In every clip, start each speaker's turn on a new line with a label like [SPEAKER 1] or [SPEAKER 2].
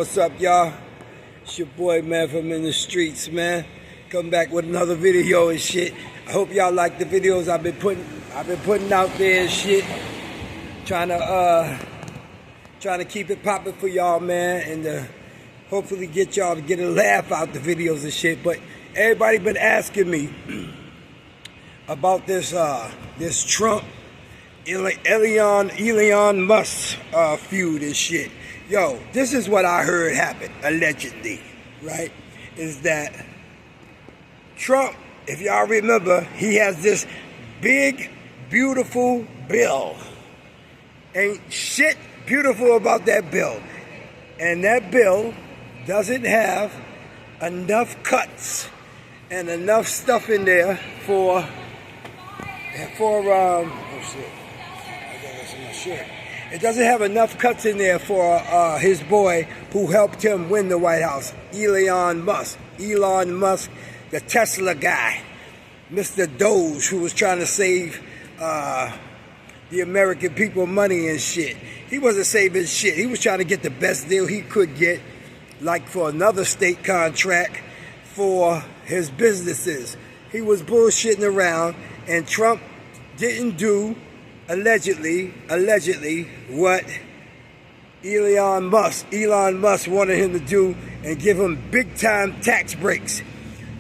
[SPEAKER 1] What's up, y'all? It's your boy, man, from in the streets, man. Come back with another video and shit. I hope y'all like the videos I've been putting out there and shit. Trying to keep it popping for y'all, man, and hopefully get y'all to get a laugh out the videos and shit. But everybody been asking me about this Trump Elon Musk feud and shit. Yo, this is what I heard happen, allegedly, right? Is that Trump, if y'all remember, he has this big, beautiful bill. Ain't shit beautiful about that bill. And that bill doesn't have enough cuts and enough stuff in there for oh shit. I got this in my shirt. It doesn't have enough cuts in there for his boy who helped him win the White House, Elon Musk, the Tesla guy, Mr. DOGE, who was trying to save the American people money and shit. He wasn't saving shit. He was trying to get the best deal he could get, like for another state contract for his businesses. He was bullshitting around, and Trump didn't do allegedly what Elon Musk wanted him to do and give him big time tax breaks.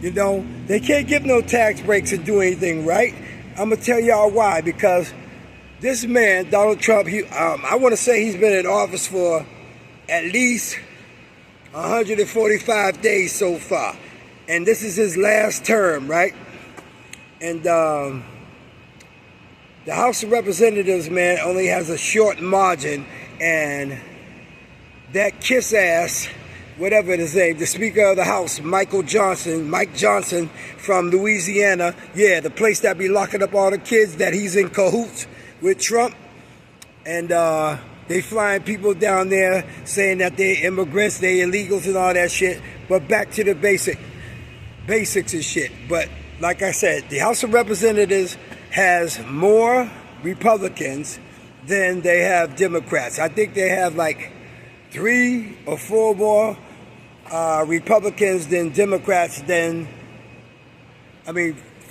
[SPEAKER 1] You know, they can't give no tax breaks and do anything right. I'm gonna tell y'all why. Because this man, Donald Trump, I want to say he's been in office for at least 145 days so far, and this is his last term, right? And the House of Representatives, man, only has a short margin, and that kiss ass, whatever it is named, the Speaker of the House, Mike Johnson from Louisiana, yeah, the place that be locking up all the kids that he's in cahoots with Trump, and they flying people down there saying that they're immigrants, they're illegals and all that shit. But back to the basics and shit. But like I said, the House of Representatives has more Republicans than they have Democrats. I think they have like 3 or 4 more Republicans than Democrats 4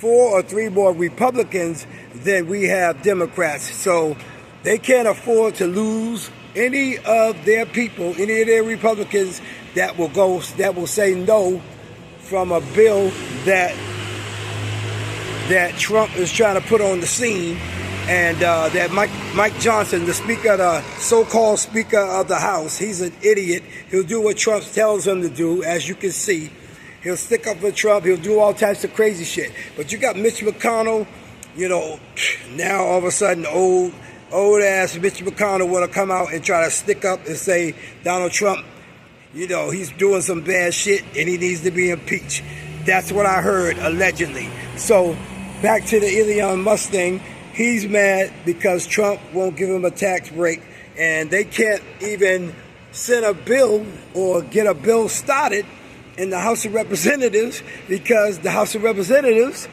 [SPEAKER 1] or 3 more Republicans than we have Democrats. So they can't afford to lose any of their people, any of their Republicans that will say no from a bill that Trump is trying to put on the scene, and that Mike Johnson, the Speaker, the so-called Speaker of the House, he's an idiot. He'll do what Trump tells him to do, as you can see. He'll stick up for Trump. He'll do all types of crazy shit. But you got Mitch McConnell, you know, now all of a sudden old-ass Mitch McConnell want to come out and try to stick up and say Donald Trump, you know, he's doing some bad shit and he needs to be impeached. That's what I heard, allegedly. So, back to the Elon Musk thing. He's mad because Trump won't give him a tax break, and they can't even send a bill or get a bill started in the House of Representatives because the House of Representatives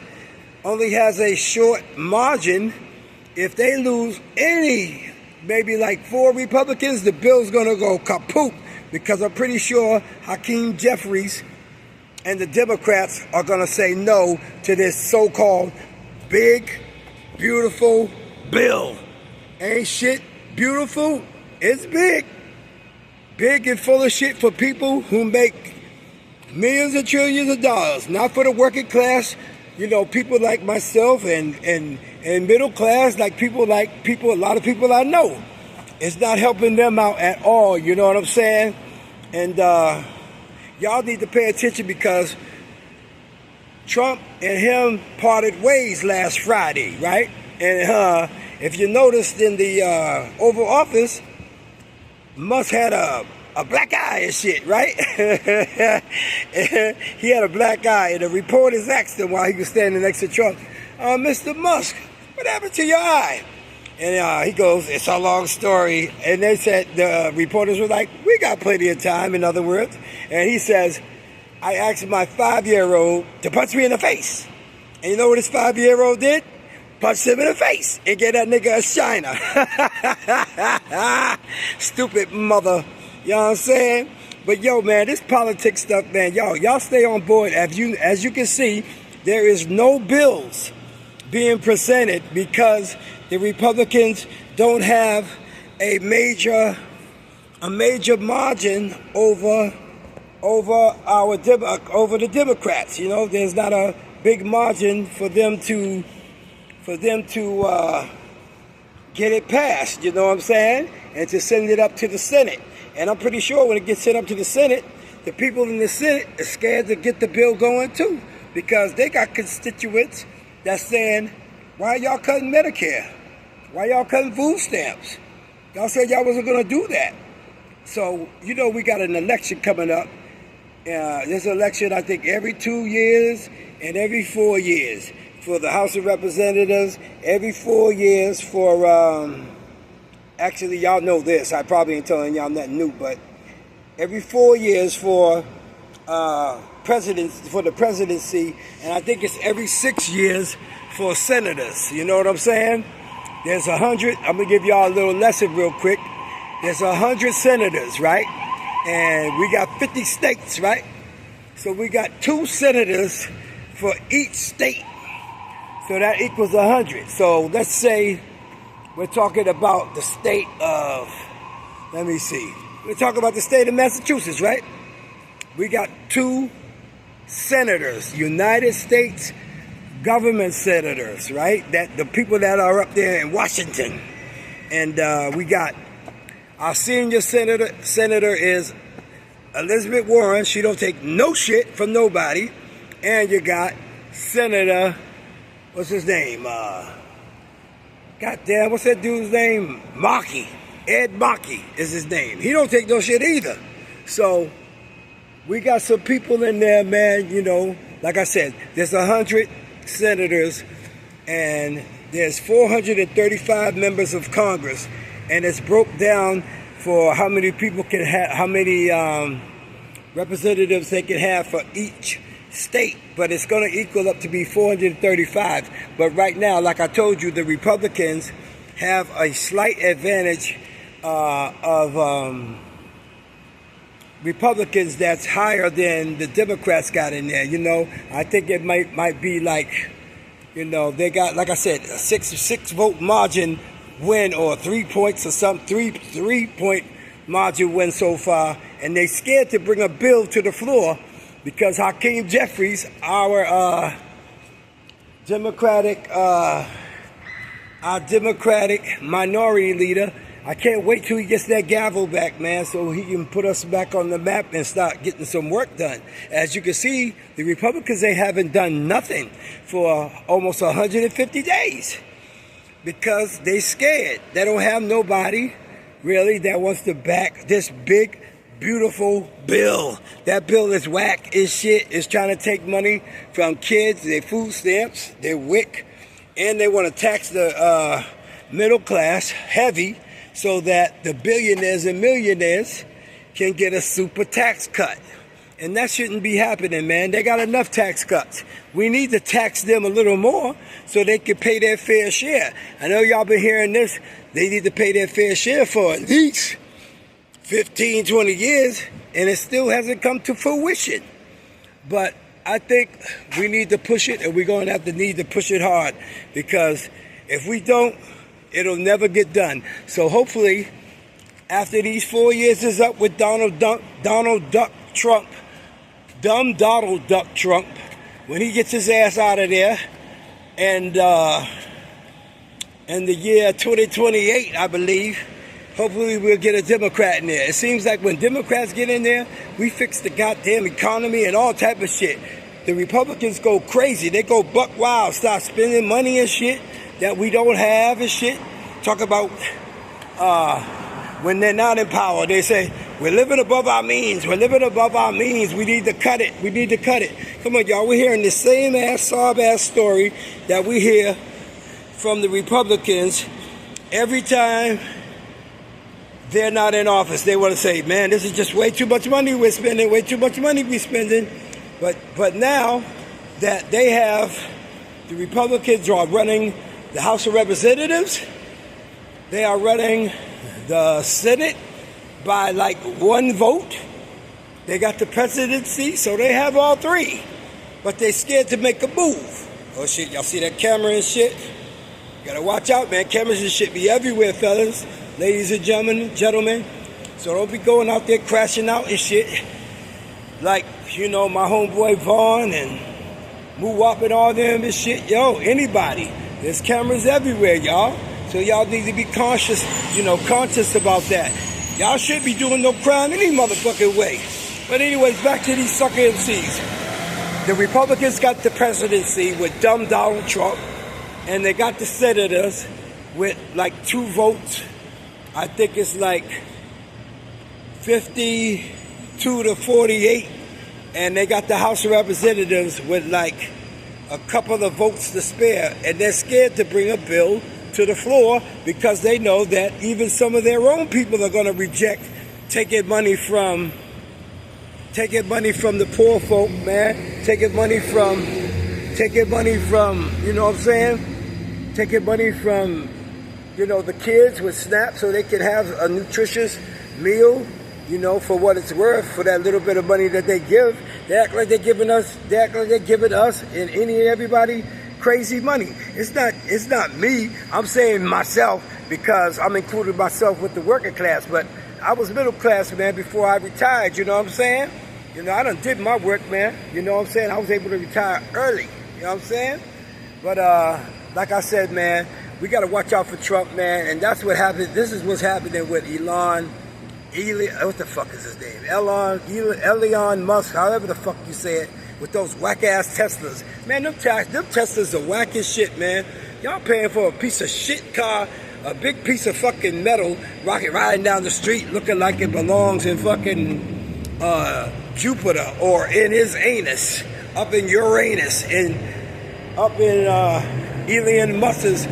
[SPEAKER 1] only has a short margin. If they lose any, maybe like 4 Republicans, the bill's gonna go kaput, because I'm pretty sure Hakeem Jeffries and the Democrats are gonna say no to this so-called big, beautiful bill. Ain't shit beautiful? It's big. Big and full of shit for people who make millions and trillions of dollars. Not for the working class, you know, people like myself and middle class, like a lot of people I know. It's not helping them out at all, you know what I'm saying? And y'all need to pay attention, because Trump and him parted ways last Friday, right? And if you noticed in the Oval Office, Musk had a black eye and shit, right? He had a black eye, and the reporters asked him while he was standing next to Trump, Mr. Musk, what happened to your eye? And he goes, it's a long story. And they said, the reporters were like, we got plenty of time, in other words. And he says, I asked my 5-year-old to punch me in the face. And you know what his 5-year-old did? Punched him in the face and gave that nigga a shiner. Stupid mother. You know what I'm saying? But yo, man, this politics stuff, man, y'all stay on board. As you can see, there is no bills being presented because the Republicans don't have a major margin over the Democrats. You know, there's not a big margin for them to get it passed. You know what I'm saying? And to send it up to the Senate. And I'm pretty sure when it gets sent up to the Senate, the people in the Senate are scared to get the bill going too, because they got constituents that's saying, why y'all cutting Medicare? Why y'all cutting food stamps? Y'all said y'all wasn't going to do that. So, you know, we got an election coming up. There's an election, I think, every 2 years and every 4 years for the House of Representatives, every 4 years for, actually, y'all know this. I probably ain't telling y'all nothing new, but every 4 years for the presidency, and I think it's every 6 years for senators. You know what I'm saying? There's 100. I'm gonna give y'all a little lesson real quick. There's 100 senators, right? And we got 50 states, right? So we got 2 senators for each state. So that equals 100. So let's say we're talking about the state of, let me see. We're talking about the state of Massachusetts, right? We got 2 senators, United States government senators, right? That the people that are up there in Washington. And we got our senior senator is Elizabeth Warren. She don't take no shit from nobody. And you got Senator, what's his name? Goddamn, what's that dude's name? Markey. Ed Markey is his name. He don't take no shit either. So we got some people in there, man. You know, like I said, there's 100 senators and there's 435 members of Congress, and it's broke down for how many people can have, how many representatives they can have for each state, but it's going to equal up to be 435. But right now, like I told you, the Republicans have a slight advantage of Republicans that's higher than the Democrats got in there. You know, I think it might be like, you know, they got, like I said, a six vote margin win, or 3 points or something, three point margin win so far, and they scared to bring a bill to the floor because Hakeem Jeffries, our Democratic minority leader, I can't wait till he gets that gavel back, man, so he can put us back on the map and start getting some work done. As you can see, the Republicans, they haven't done nothing for almost 150 days because they scared. They don't have nobody, really, that wants to back this big, beautiful bill. That bill is whack as shit. It's trying to take money from kids, their food stamps, their WIC, and they want to tax the middle class heavy, so that the billionaires and millionaires can get a super tax cut. And that shouldn't be happening, man. They got enough tax cuts. We need to tax them a little more so they can pay their fair share. I know y'all been hearing this. They need to pay their fair share for at least 15, 20 years, and it still hasn't come to fruition. But I think we need to push it, and we're going to need to push it hard, because if we don't, it'll never get done. So hopefully, after these 4 years is up with Donald Duck Trump, when he gets his ass out of there, and in the year 2028, I believe, hopefully we'll get a Democrat in there. It seems like when Democrats get in there, we fix the goddamn economy and all type of shit. The Republicans go crazy. They go buck wild, start spending money and shit that we don't have and shit. Talk about when they're not in power, they say, we're living above our means. We're living above our means. We need to cut it. We need to cut it. Come on, y'all. We're hearing the same sob-ass story that we hear from the Republicans every time they're not in office. They want to say, man, this is just way too much money we're spending, way too much money we're spending. But now that they have, the Republicans are running the House of Representatives, they are running the Senate by like 1 vote, They got the presidency, so they have all three. But they scared to make a move. Oh shit, y'all see that camera and shit? You gotta watch out, man. Cameras and shit be everywhere, fellas. Ladies and gentlemen. So don't be going out there crashing out and shit. Like, you know, my homeboy Vaughn and Moo-Wop and all them and shit. Yo, anybody. There's cameras everywhere, y'all. So y'all need to be conscious, conscious about that. Y'all shouldn't be doing no crime any motherfucking way. But anyways, back to these sucker MCs. The Republicans got the presidency with dumb Donald Trump, and they got the senators with like 2 votes. I think it's like 52 to 48, and they got the House of Representatives with like a couple of votes to spare, and they're scared to bring a bill to the floor because they know that even some of their own people are going to reject taking money from the poor folk, man. Taking money from, you know what I'm saying? Taking money from, the kids with SNAP so they can have a nutritious meal, for what it's worth, for that little bit of money that they give. They act like they're giving us and any and everybody crazy money. It's not me. I'm saying myself because I'm including myself with the working class, but I was middle class, man, before I retired, you know what I'm saying? I done did my work, man. You know what I'm saying? I was able to retire early, you know what I'm saying? But like I said, man, we got to watch out for Trump, man, and that's what happened. This is what's happening with what the fuck is his name? Elon Musk, however the fuck you say it, with those whack-ass Teslas. Man, them Teslas are whack as shit, man. Y'all paying for a piece of shit car, a big piece of fucking metal, riding down the street looking like it belongs in fucking Jupiter or in his anus, up in Uranus, up in Elon Musk's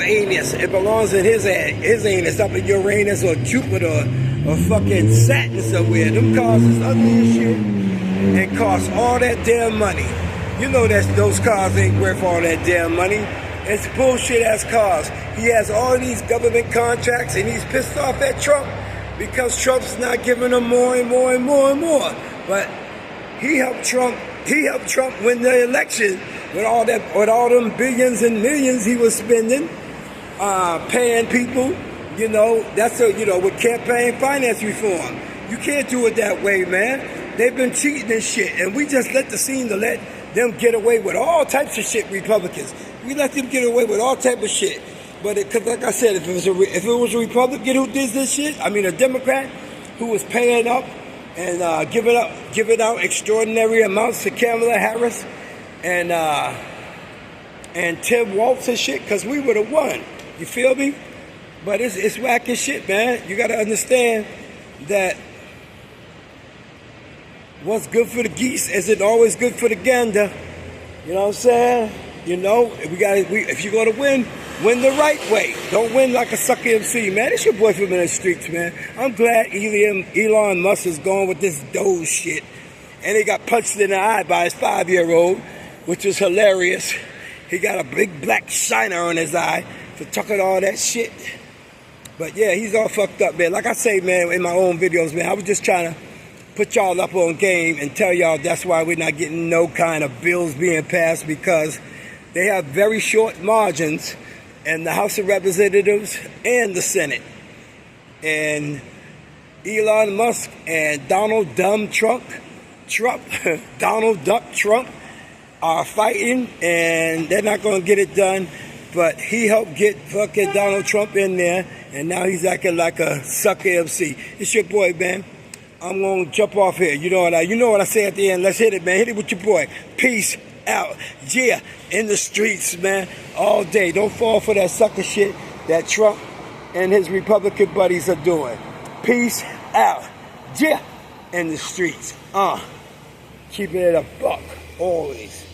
[SPEAKER 1] anus. It belongs in his anus, up in Uranus or Jupiter or fucking Saturn somewhere. Them cars is ugly as shit. It costs all that damn money. You know that those cars ain't worth all that damn money. It's bullshit ass cars. He has all these government contracts and he's pissed off at Trump because Trump's not giving him more and more and more and more. But he helped Trump win the election with all them billions and millions he was spending, paying people, that's with campaign finance reform. You can't do it that way, man. They've been cheating and shit, and we just let them get away with all types of shit, Republicans. We let them get away with all type of shit. But because, like I said, if it was a Republican who did this shit, a Democrat who was paying up and giving out extraordinary amounts to Kamala Harris and Tim Walz and shit, because we would have won. You feel me? But it's whack as shit, man. You got to understand that what's good for the geese isn't always good for the gander. You know what I'm saying? If you're going to win the right way. Don't win like a sucker MC, man. It's your boy from in the streets, man. I'm glad Elon Musk is going with this DOGE shit. And he got punched in the eye by his 5-year-old, which is hilarious. He got a big black shiner on his eye for talking all that shit. But yeah, he's all fucked up, man. Like I say, man, in my own videos, man, I was just trying to put y'all up on game and tell y'all that's why we're not getting no kind of bills being passed, because they have very short margins in the House of Representatives and the Senate. And Elon Musk and Donald Trump are fighting, and they're not going to get it done. But he helped get fucking Donald Trump in there, and now he's acting like a sucker MC. It's your boy, man. I'm going to jump off here. You know what I say at the end. Let's hit it, man. Hit it with your boy. Peace out. Yeah, in the streets, man, all day. Don't fall for that sucker shit that Trump and his Republican buddies are doing. Peace out. Yeah, in the streets. Keeping it a buck, always.